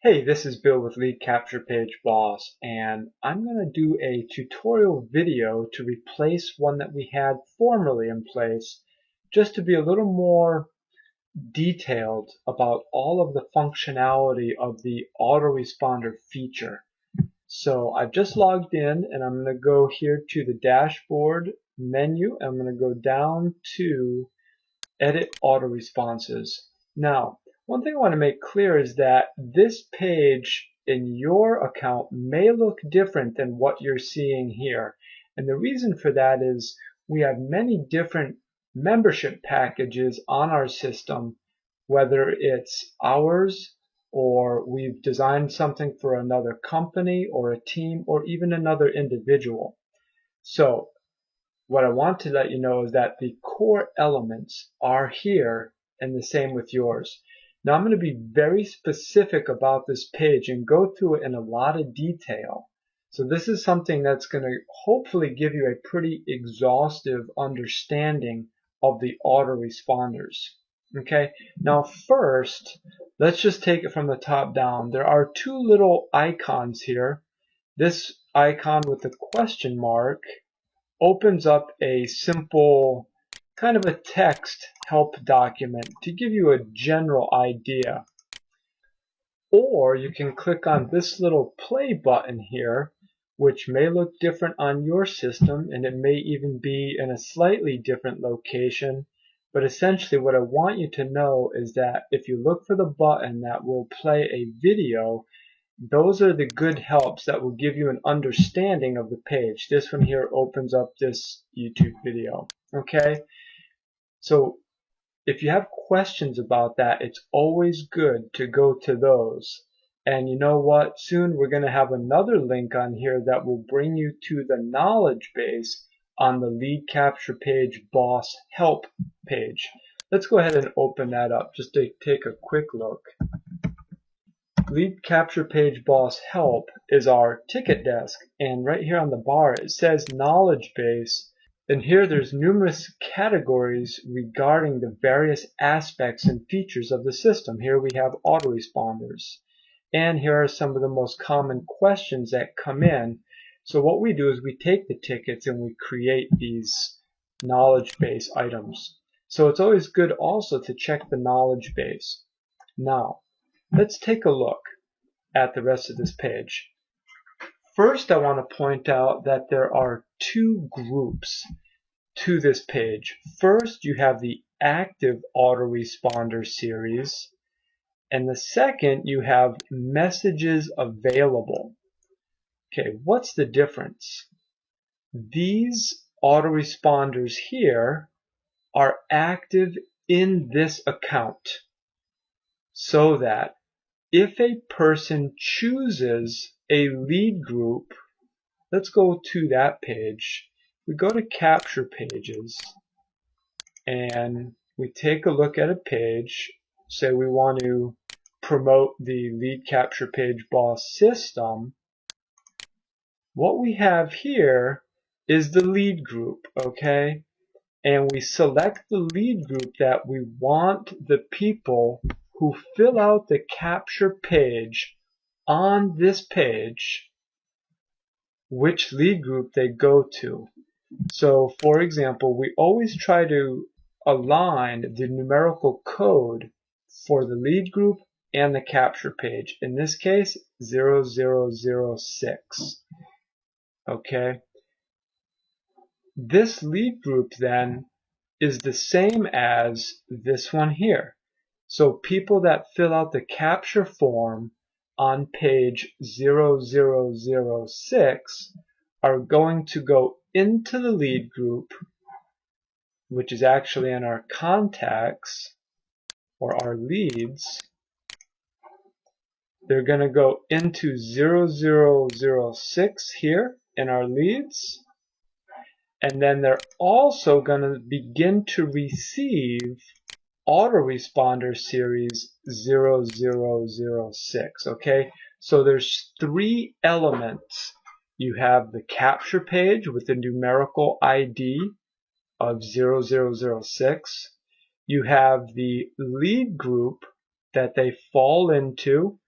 Hey, this is Bill with Lead Capture Page Boss, and I'm going to do a tutorial video to replace one that we had formerly in place, just to be a little more detailed about all of the functionality of the autoresponder feature. So I've just logged in, and I'm going to go here to the dashboard menu. I'm going to go down to Edit Autoresponses. Now, one thing I want to make clear is that this page in your account may look different than what you're seeing here. And the reason for that is we have many different membership packages on our system, whether it's ours or we've designed something for another company or a team or even another individual. So what I want to let you know is that the core elements are here, and the same with yours. Now I'm going to be very specific about this page and go through it in a lot of detail. So this is something that's going to hopefully give you a pretty exhaustive understanding of the autoresponders. Okay, now first, let's just take it from the top down. There are two little icons here. This icon with the question mark opens up a simple kind of a text help document to give you a general idea. Or you can click on this little play button here, which may look different on your system, and it may even be in a slightly different location. But essentially what I want you to know is that if you look for the button that will play a video, those are the good helps that will give you an understanding of the page. This one here opens up this YouTube video. Okay, so if you have questions about that, it's always good to go to those. And you know what? Soon we're going to have another link on here that will bring you to the knowledge base on the Lead Capture Page Boss Help page. Let's go ahead and open that up just to take a quick look. Lead Capture Page Boss Help is our ticket desk, and right here on the bar it says Knowledge Base, and here there's numerous categories regarding the various aspects and features of the system. Here we have autoresponders, and here are some of the most common questions that come in. So what we do is we take the tickets and we create these knowledge base items. So it's always good also to check the knowledge base. Now, let's take a look at the rest of this page. First, I want to point out that there are two groups to this page. First, you have the active autoresponder series, and the second, you have messages available. Okay, what's the difference? These autoresponders here are active in this account, so that if a person chooses a lead group, let's go to that page. We go to Capture Pages, and we take a look at a page. Say we want to promote the Lead Capture Page Boss system. What we have here is the lead group, okay? And we select the lead group that we want the people who fill out the capture page on this page, which lead group they go to. So for example, we always try to align the numerical code for the lead group and the capture page. In this case, 0006. Okay. This lead group then is the same as this one here. So people that fill out the capture form on page 0006 are going to go into the lead group, which is actually in our contacts or our leads. They're going to go into 0006 here in our leads, and then they're also going to begin to receive autoresponder series 0006. Okay, so there's three elements. You have the capture page with the numerical ID of 0006. You have the lead group that they fall into,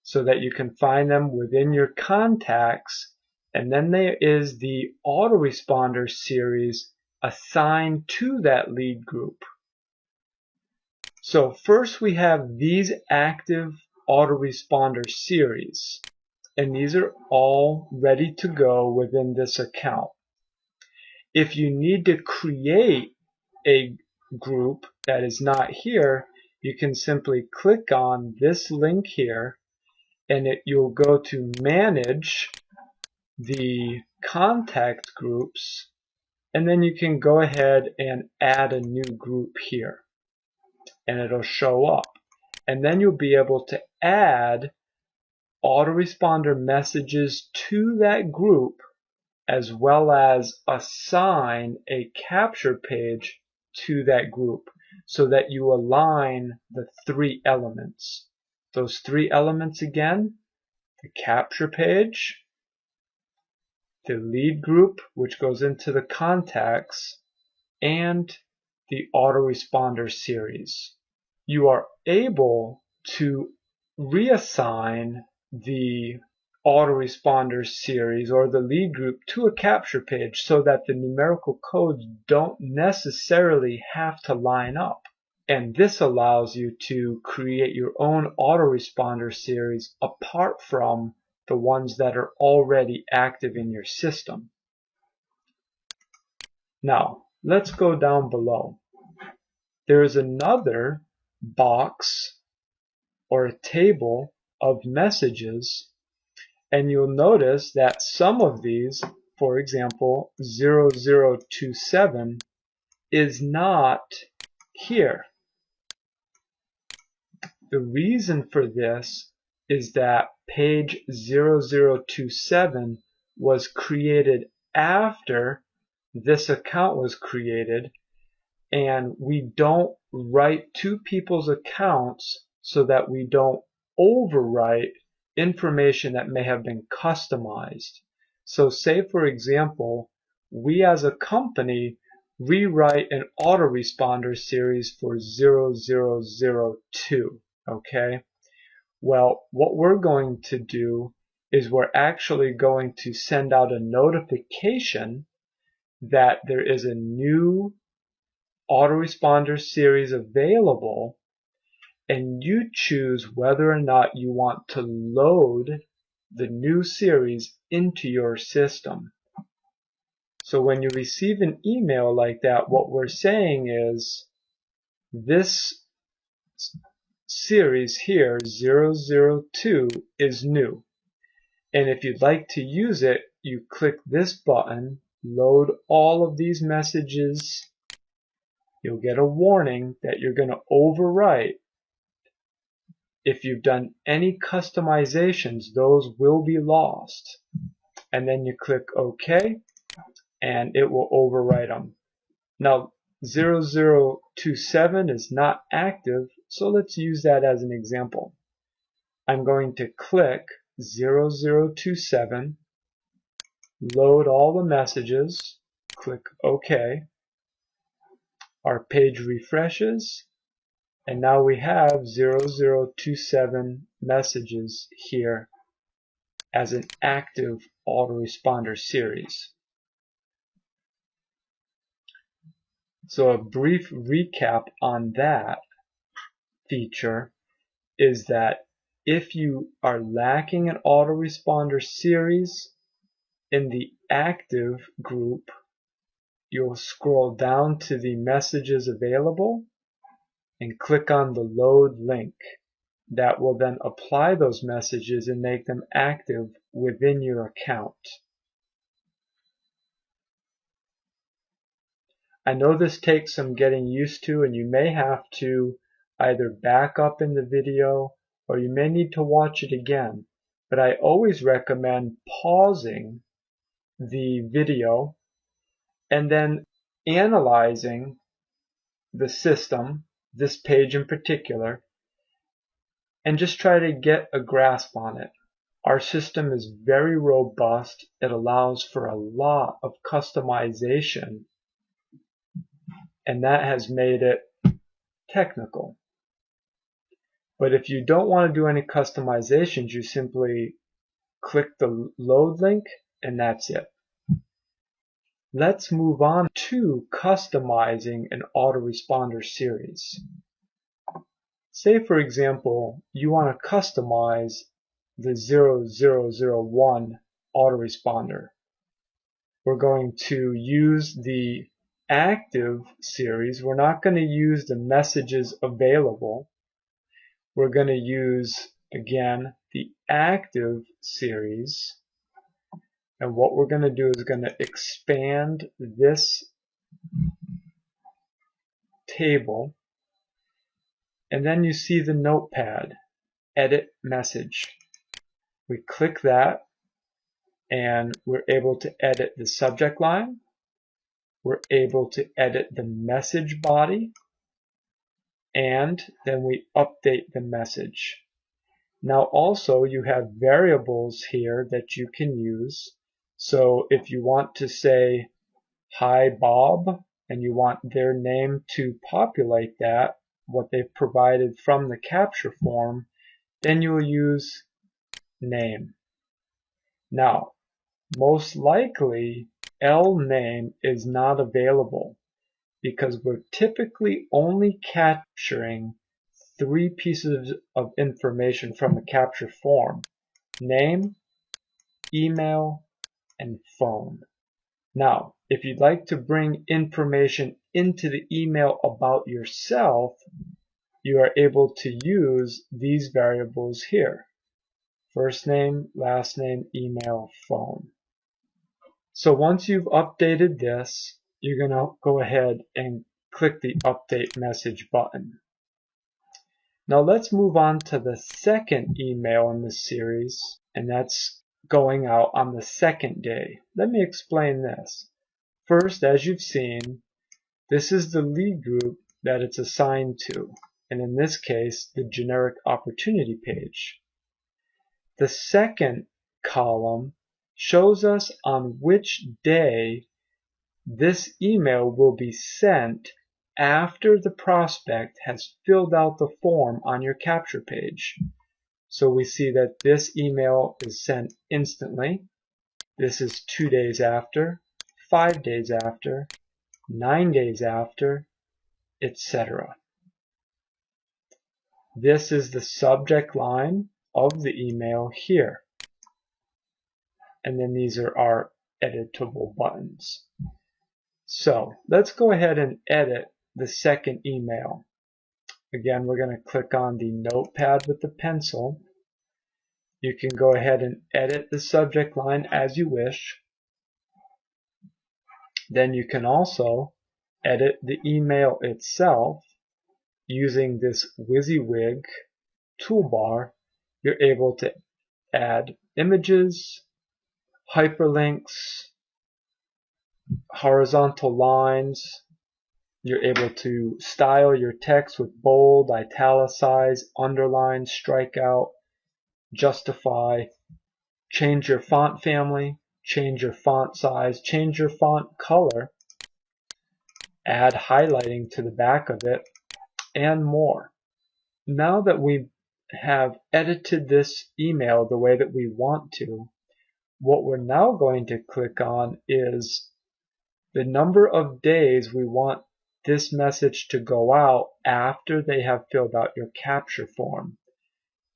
so that you can find them within your contacts. And then there is the autoresponder series assigned to that lead group. So first we have these active autoresponder series, and these are all ready to go within this account. If you need to create a group that is not here, you can simply click on this link here, and you'll go to manage the contact groups, and then you can go ahead and add a new group here, and it'll show up. And then you'll be able to add autoresponder messages to that group, as well as assign a capture page to that group, so that you align the three elements. Those three elements again: the capture page, the lead group, which goes into the contacts, and the autoresponder series. You are able to reassign the autoresponder series or the lead group to a capture page so that the numerical codes don't necessarily have to line up. And this allows you to create your own autoresponder series apart from the ones that are already active in your system. Now, let's go down below. There is another box or a table of messages, and you'll notice that some of these, for example 0027, is not here. The reason for this is that page 0027 was created after this account was created, and we don't write to people's accounts so that we don't overwrite information that may have been customized. So say, for example, we as a company rewrite an autoresponder series for 0002, okay? Well, what we're going to do is we're actually going to send out a notification that there is a new autoresponder series available, and you choose whether or not you want to load the new series into your system. So when you receive an email like that, what we're saying is this series here, 002, is new. And if you'd like to use it, you click this button, load all of these messages. You'll get a warning that you're going to overwrite. If you've done any customizations, those will be lost. And then you click OK, and it will overwrite them. Now, 0027 is not active, so let's use that as an example. I'm going to click 0027, load all the messages, click OK. Our page refreshes, and now we have 0027 messages here as an active autoresponder series. So a brief recap on that feature is that if you are lacking an autoresponder series in the active group, you'll scroll down to the messages available and click on the load link. That will then apply those messages and make them active within your account. I know this takes some getting used to, and you may have to either back up in the video or you may need to watch it again, but I always recommend pausing the video and then analyzing the system, this page in particular, and just try to get a grasp on it. Our system is very robust. It allows for a lot of customization, and that has made it technical. But if you don't want to do any customizations, you simply click the load link and that's it. Let's move on to customizing an autoresponder series. Say, for example, you want to customize the 0001 autoresponder. We're going to use the active series. We're not going to use the messages available. We're going to use, again, the active series. And what we're going to do is going to expand this table. And then you see the notepad, edit message. We click that and we're able to edit the subject line. We're able to edit the message body. And then we update the message. Now also you have variables here that you can use. So if you want to say, hi Bob, and you want their name to populate that, what they've provided from the capture form, then you'll use name. Now, most likely LName is not available because we're typically only capturing 3 pieces of information from the capture form: name, email, and phone. Now, if you'd like to bring information into the email about yourself, you are able to use these variables here: first name, last name, email, phone. So once you've updated this, you're going to go ahead and click the update message button. Now let's move on to the second email in this series, and that's going out on the second day. Let me explain this. First, as you've seen, this is the lead group that it's assigned to, and in this case, the generic opportunity page. The second column shows us on which day this email will be sent after the prospect has filled out the form on your capture page. So we see that this email is sent instantly. This is 2 days after, 5 days after, 9 days after, etc. This is the subject line of the email here. And then these are our editable buttons. So let's go ahead and edit the second email. Again, we're going to click on the notepad with the pencil. You can go ahead and edit the subject line as you wish. Then you can also edit the email itself using this WYSIWYG toolbar. You're able to add images, hyperlinks, horizontal lines. You're able to style your text with bold, italicize, underline, strikeout, justify, change your font family, change your font size, change your font color, add highlighting to the back of it, and more. Now that we have edited this email the way that we want to, what we're now going to click on is the number of days we want this message to go out after they have filled out your capture form.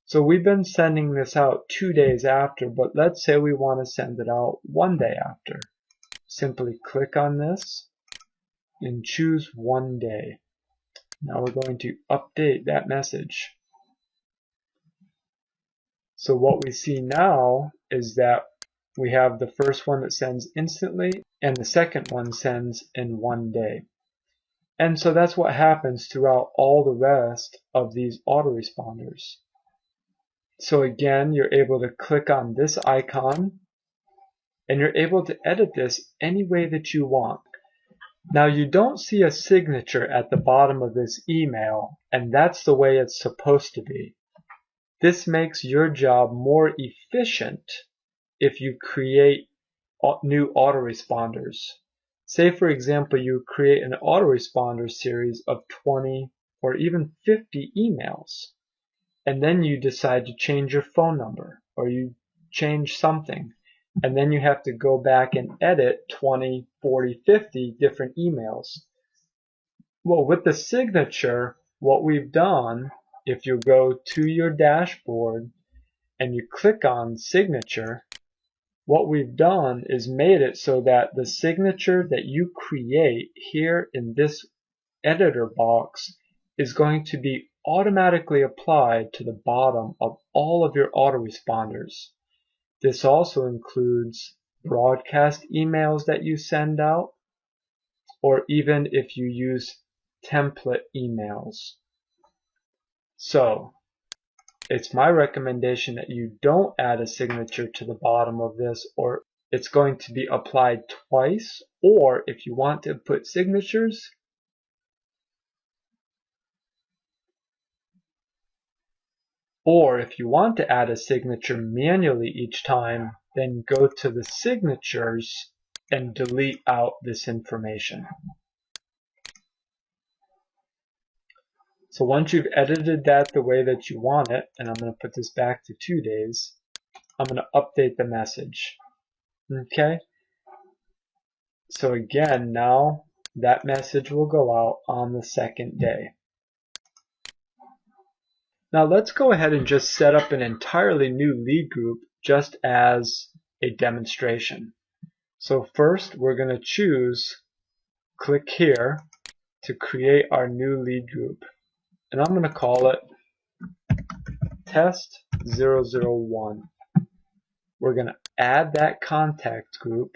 So we've been sending this out 2 days after, but let's say we want to send it out 1 day after. Simply click on this and choose 1 day. Now we're going to update that message. So what we see now is that we have the first one that sends instantly and the second one sends in 1 day. And so that's what happens throughout all the rest of these autoresponders. So again, you're able to click on this icon and you're able to edit this any way that you want. Now you don't see a signature at the bottom of this email, and that's the way it's supposed to be. This makes your job more efficient if you create new autoresponders. Say for example you create an autoresponder series of 20 or even 50 emails. and then you decide to change your phone number or you change something, and then you have to go back and edit 20, 40, 50 different emails. Well, with the signature, what we've done, if you go to your dashboard and you click on signature, what we've done is made it so that the signature that you create here in this editor box is going to be automatically applied to the bottom of all of your autoresponders. This also includes broadcast emails that you send out, or even if you use template emails. So it's my recommendation that you don't add a signature to the bottom of this, or it's going to be applied twice. Or if you want to put signatures, or if you want to add a signature manually each time, then go to the signatures and delete out this information. So once you've edited that the way that you want it, and I'm going to put this back to 2 days, I'm going to update the message. Okay? So again, now that message will go out on the second day. Now let's go ahead and just set up an entirely new lead group just as a demonstration. So first we're going to choose, click here to create our new lead group. And I'm going to call it test 001. We're going to add that contact group,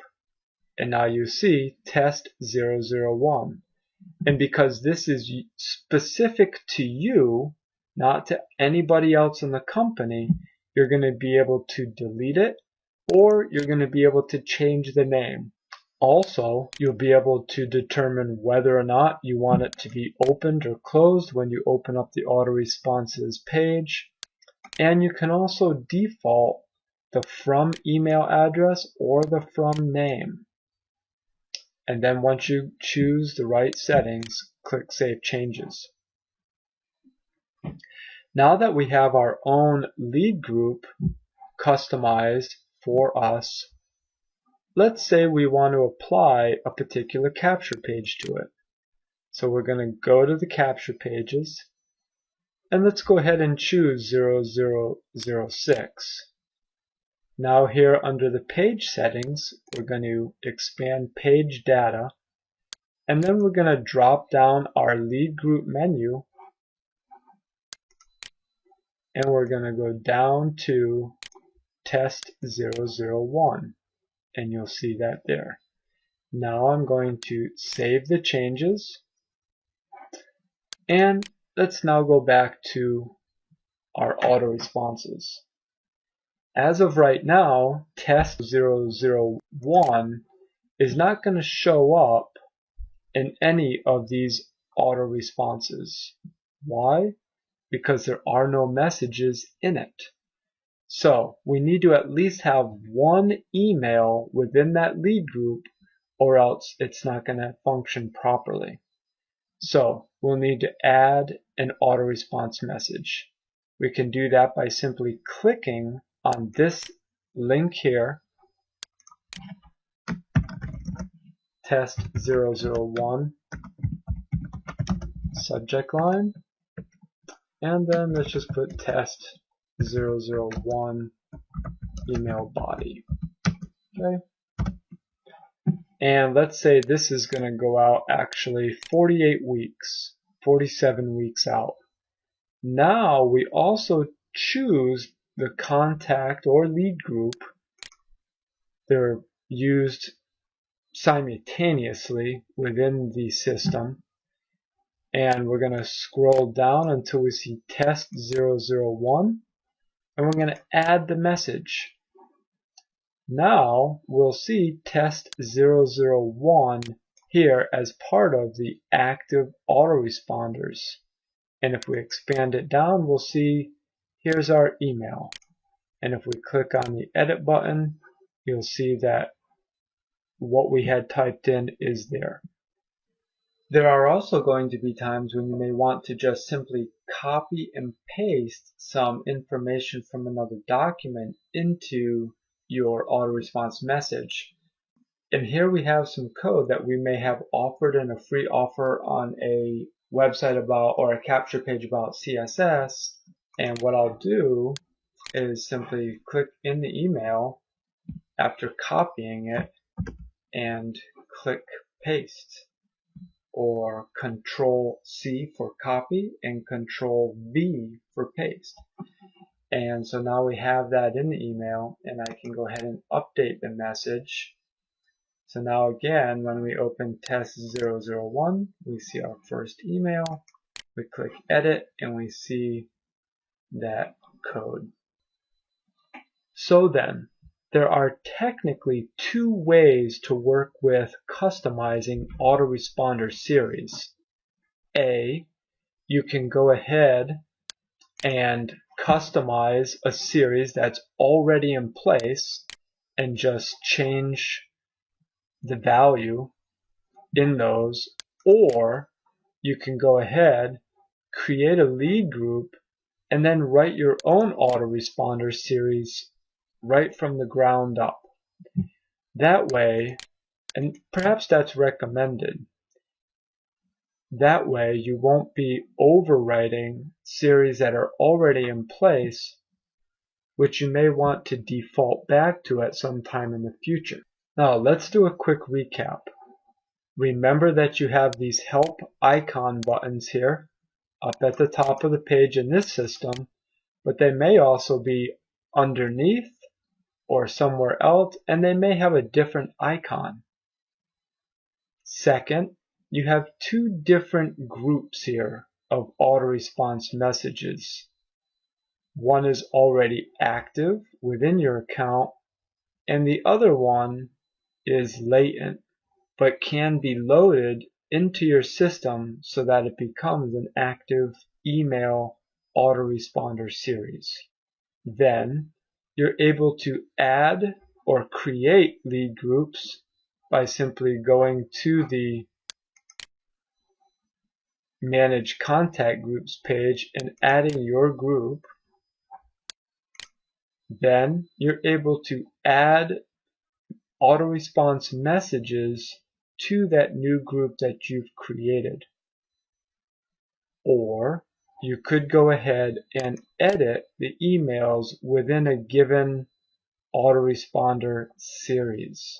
and now you see test 001. And because this is specific to you, not to anybody else in the company, you're going to be able to delete it, or you're going to be able to change the name. Also, you'll be able to determine whether or not you want it to be opened or closed when you open up the auto-responses page. And you can also default the from email address or the from name. And then once you choose the right settings, click Save Changes. Now that we have our own lead group customized for us, let's say we want to apply a particular capture page to it. So we're going to go to the capture pages, and let's go ahead and choose 0006. Now here under the page settings, we're going to expand page data, and then we're going to drop down our lead group menu, and we're going to go down to test 001, and you'll see that there. Now I'm going to save the changes, and let's now go back to our auto responses. As of right now, test 001 is not going to show up in any of these auto responses. Why? Because there are no messages in it. So we need to at least have one email within that lead group, or else it's not going to function properly. So we'll need to add an auto response message. We can do that by simply clicking on this link here, test 001, subject line, and then let's just put test 001 email body. Okay. And let's say this is going to go out actually 48 weeks, 47 weeks out. Now we also choose the contact or lead group. They're used simultaneously within the system. And we're going to scroll down until we see test 001, and we're going to add the message. Now we'll see test 001 here as part of the active autoresponders. And if we expand it down, we'll see here's our email. And if we click on the edit button, you'll see that what we had typed in is there. There are also going to be times when you may want to just simply copy and paste some information from another document into your auto-response message. And here we have some code that we may have offered in a free offer on a website about, or a capture page about CSS. And what I'll do is simply click in the email after copying it and click paste, or Control C for copy and Control V for paste. And so now we have that in the email, and I can go ahead and update the message. So now again, when we open test 001, we see our first email. We click edit and we see that code. So then, there are technically two ways to work with customizing autoresponder series. A, you can go ahead and customize a series that's already in place and just change the value in those, or you can go ahead, create a lead group, and then write your own autoresponder series right from the ground up. That way, and perhaps that's recommended, that way you won't be overwriting series that are already in place, which you may want to default back to at some time in the future. Now let's do a quick recap. Remember that you have these help icon buttons here up at the top of the page in this system, but they may also be underneath or somewhere else, and they may have a different icon. Second, you have two different groups here of auto-response messages. One is already active within your account, and the other one is latent, but can be loaded into your system so that it becomes an active email autoresponder series. Then you're able to add or create lead groups by simply going to the Manage Contact Groups page and adding your group. Then you're able to add auto-response messages to that new group that you've created. Or you could go ahead and edit the emails within a given autoresponder series.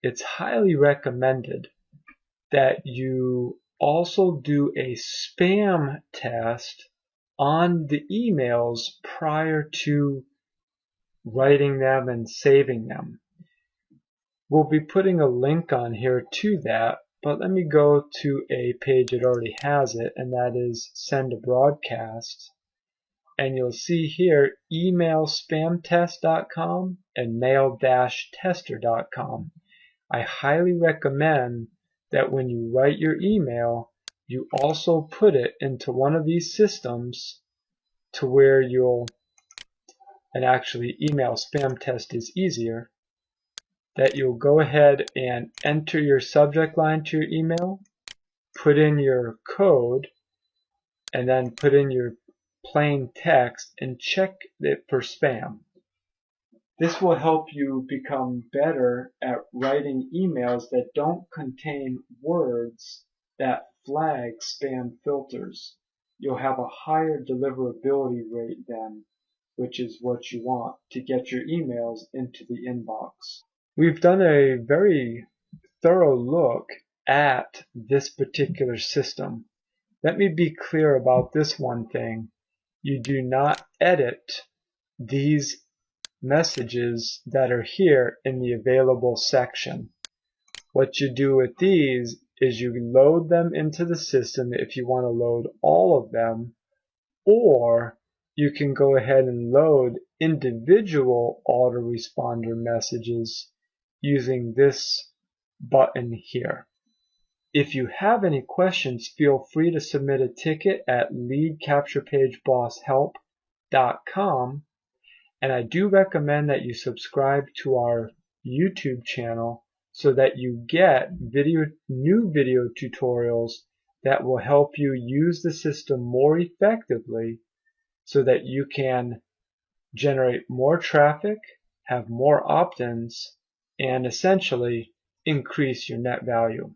It's highly recommended that you also do a spam test on the emails prior to writing them and saving them. We'll be putting a link on here to that, but let me go to a page that already has it, and that is Send a Broadcast. And you'll see here emailspamtest.com and mail-tester.com. I highly recommend that when you write your email, you also put it into one of these systems to where you'll, and actually email spam test is easier, that you'll go ahead and enter your subject line to your email, put in your code, and then put in your plain text and check it for spam. This will help you become better at writing emails that don't contain words that flag spam filters. You'll have a higher deliverability rate then, which is what you want to get your emails into the inbox. We've done a very thorough look at this particular system. Let me be clear about this one thing. You do not edit these messages that are here in the available section. What you do with these is you load them into the system if you want to load all of them, or you can go ahead and load individual autoresponder messages using this button here. If you have any questions, feel free to submit a ticket at leadcapturepageboshelp.com. And I do recommend that you subscribe to our YouTube channel so that you get new video tutorials that will help you use the system more effectively so that you can generate more traffic, have more opt-ins, and essentially increase your net value.